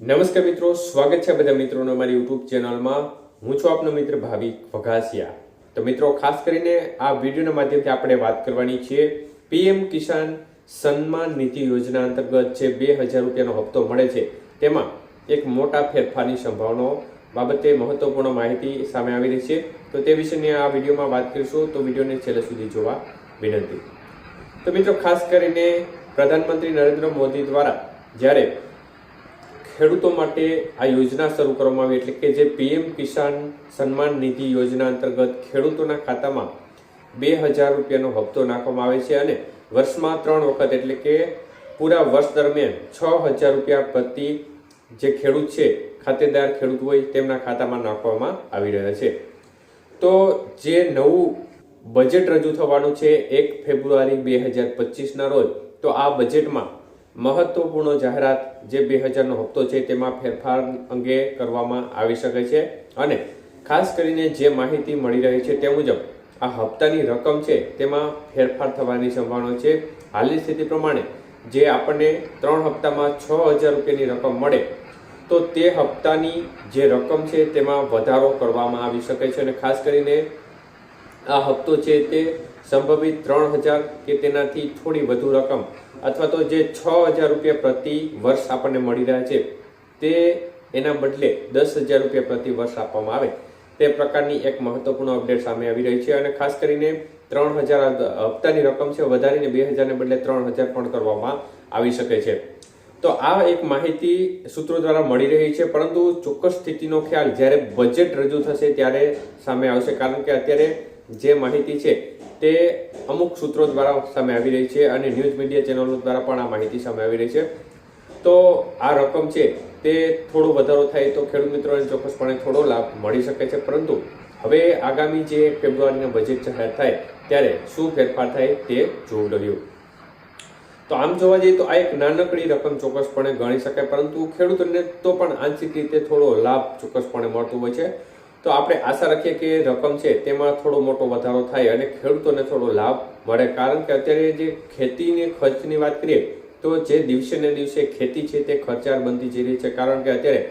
નમસ્કાર મિત્રો, સ્વાગત છે બધા મિત્રોનો અમારી યુટ્યુબ ચેનલમાં। હું છું આપનો મિત્ર ભાવિક વઘાસિયા। તો મિત્રો, ખાસ કરીને આ વિડીયોના માધ્યમથી આપણે વાત કરવાની છે પીએમ કિસાન સન્માન નિધિ યોજના અંતર્ગત જે 2000 રૂપિયાનો હપ્તો મળે છે તેમાં એક મોટા ફેરફારની સંભાવનાઓ બાબતે મહત્વપૂર્ણ માહિતી સામે આવી રહી છે। તો તે વિશેની આ વિડીયોમાં વાત કરીશું, તો વિડીયોને છેલ્લે સુધી જોવા વિનંતી। તો મિત્રો, ખાસ કરીને પ્રધાનમંત્રી નરેન્દ્ર મોદી દ્વારા જ્યારે ખેડૂતો માટે આ યોજના શરૂ કરવામાં આવી, એટલે કે જે પીએમ કિસાન સન્માન નિધિ યોજના અંતર્ગત ખેડૂતોના ખાતામાં 2000 રૂપિયાનો હપ્તો નાખવામાં આવે છે અને વર્ષમાં 3 વખત એટલે કે પૂરા વર્ષ દરમિયાન 6000 રૂપિયા પ્રતિ જે ખેડૂત છે, ખાતેદાર ખેડૂત હોય, તેમના ખાતામાં નાખવામાં આવી રહ્યા છે। તો જે નવું બજેટ રજૂ થવાનું છે 1 ફેબ્રુઆરી 2025ના રોજ, તો આ બજેટમાં મહત્વપૂર્ણ જાહેરાત જે 2000 નો હપ્તો છે તેમાં ફેરફાર અંગે કરવામાં આવી શકે છે અને ખાસ કરીને જે માહિતી મળી રહી છે તે મુજબ આ હપ્તાની રકમ છે તેમાં ફેરફાર થવાની સંભાવના છે। હાલની સ્થિતિ પ્રમાણે જે આપણને 3 હપ્તામાં 6000 રૂપિયાની રકમ મળે, તો તે હપ્તાની જે રકમ છે તેમાં વધારો કરવામાં આવી શકે છે અને ખાસ કરીને આ હપ્તો છે તે સંભવિત 3000 કે તેનાથી થોડી વધુ રકમ અથવા તો જે 6000 રૂપિયા પ્રતિ વર્ષ આપણને મળી રહ્યા છે તે એના બદલે 10000 રૂપિયા પ્રતિ વર્ષ આપવામાં આવે તે પ્રકારની એક મહત્વપૂર્ણ અપડેટ સામે આવી રહી છે અને ખાસ કરીને 3000 હપ્તાની રકમ છે વધારીને 2000 ને બદલે 3000 પણ કરવામાં આવી શકે છે। તો આ એક માહિતી સૂત્રો દ્વારા મળી રહી છે, પરંતુ ચોક્કસ સ્થિતિનો ખ્યાલ જ્યારે બજેટ રજૂ થશે ત્યારે સામે આવશે, કારણ કે અત્યારે જે માહિતી છે તે અમુક સૂત્રો દ્વારા સામે આવી રહી છે અને ન્યૂઝ મીડિયા ચેનલો દ્વારા પણ આ માહિતી સામે આવી રહી છે। તો આ રકમ છે તે થોડો વધારો થાય તો ખેડૂત મિત્રોને ચોક્કસપણે થોડો લાભ મળી શકે છે, પરંતુ હવે આગામી જે ફેબ્રુઆરીના બજેટ જાહેર થાય ત્યારે શું ફેરફાર થાય તે જોવું રહ્યું। તો આમ જોવા જઈએ તો આ એક નાનકડી રકમ ચોક્કસપણે ગણી શકાય, પરંતુ ખેડૂતોને તો પણ આંશિક રીતે થોડો લાભ ચોક્કસપણે મળતું હોય છે। તો આપણે આશા રાખીએ કે રકમ છે તેમાં થોડો મોટો વધારો થાય અને ખેડૂતોને થોડો લાભ મળે, કારણ કે અત્યારે જે ખેતીની ખર્ચની વાત કરીએ તો જે દિવસે ને દિવસે ખેતી છે તે ખર્ચાળ બનતી જઈ રહી છે, કારણ કે અત્યારે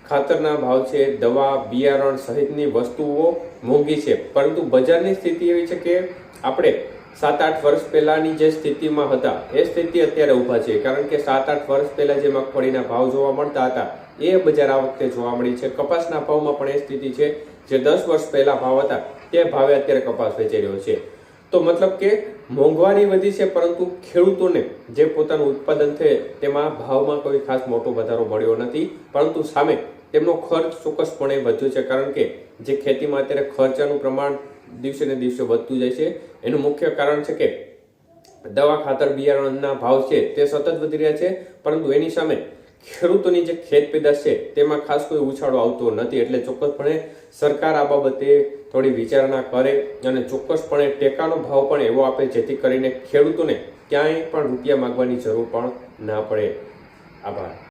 ખાતરના ભાવ છે, દવા, બિયારણ સહિતની વસ્તુઓ મોંઘી છે, પરંતુ બજારની સ્થિતિ એવી છે કે આપણે 7-8 વર્ષ પહેલાની જે સ્થિતિમાં હતા એ સ્થિતિ અત્યારે ઊભા છે, કારણ કે 7-8 વર્ષ પહેલા જે મગફળીના ભાવ જોવા મળતા હતા એ બજાર આ વખતે જોવા મળી છે। કપાસના ભાવમાં પણ એ સ્થિતિ છે, જે 10 વર્ષ પહેલા ભાવ હતા તે ભાવે અત્યારે કપાસ વેચાઈ રહ્યો છે। તો મતલબ કે મોંઘવારી વધી છે, પરંતુ ખેડૂતોને જે પોતાનું ઉત્પાદન છે તેમાં ભાવમાં કોઈ ખાસ મોટો વધારો મળ્યો નથી, પરંતુ સામે તેમનો ખર્ચ ચોક્કસપણે વધ્યો છે, કારણ કે જે ખેતીમાં અત્યારે ખર્ચાનું પ્રમાણ દિવસે ને દિવસે વધતું જાય છે। એનું મુખ્ય કારણ છે કે દવા, ખાતર, બિયારણના ભાવ છે તે સતત વધી રહ્યા છે, પરંતુ એની સામે ખેડૂતોની જે ખેત પેદાશ છે તેમાં ખાસ કોઈ ઉછાળો આવતો નથી। એટલે ચોક્કસપણે સરકાર આ બાબતે થોડી વિચારણા કરે અને ચોક્કસપણે ટેકાનો ભાવ પણ એવો આપે જેથી કરીને ખેડૂતોને ક્યાંય પણ રૂપિયા માંગવાની જરૂર પણ ના પડે। આભાર।